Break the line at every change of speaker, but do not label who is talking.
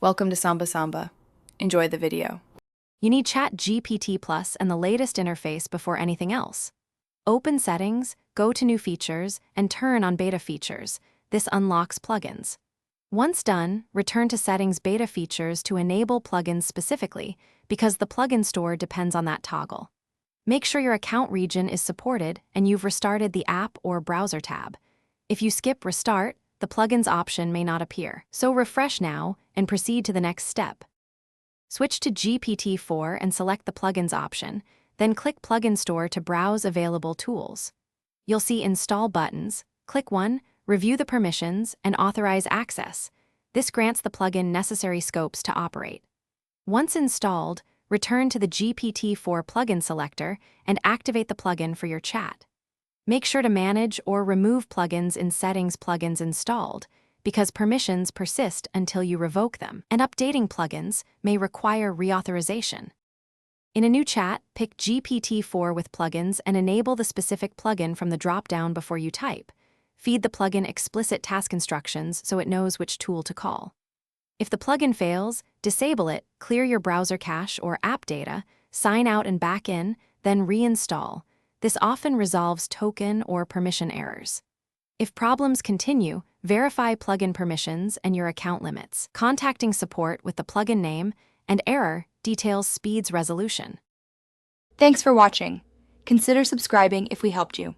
Welcome to Samba Samba. Enjoy the video.
You need Chatgpt Plus and the latest interface before anything else. Open Settings, go to New Features, and turn on Beta Features. This unlocks plugins. Once done, return to Settings Beta Features to enable plugins specifically, because the plugin store depends on that toggle. Make sure your account region is supported and you've restarted the app or browser tab. If you skip Restart, the plugins option may not appear, so refresh now and proceed to the next step. Switch to GPT-4 and select the Plugins option, then click Plugin Store to browse available tools. You'll see Install buttons. Click one, review the permissions, and authorize access. This grants the plugin necessary scopes to operate. Once installed, return to the GPT-4 plugin selector and activate the plugin for your chat. Make sure to manage or remove plugins in Settings Plugins Installed, because permissions persist until you revoke them, and updating plugins may require reauthorization. In a new chat, pick GPT-4 with plugins and enable the specific plugin from the drop-down before you type. Feed the plugin explicit task instructions so it knows which tool to call. If the plugin fails, disable it, clear your browser cache or app data, sign out and back in, then reinstall. This often resolves token or permission errors. If problems continue, verify plugin permissions and your account limits. Contacting support with the plugin name and error details speeds resolution.
Thanks for watching. Consider subscribing if we helped you.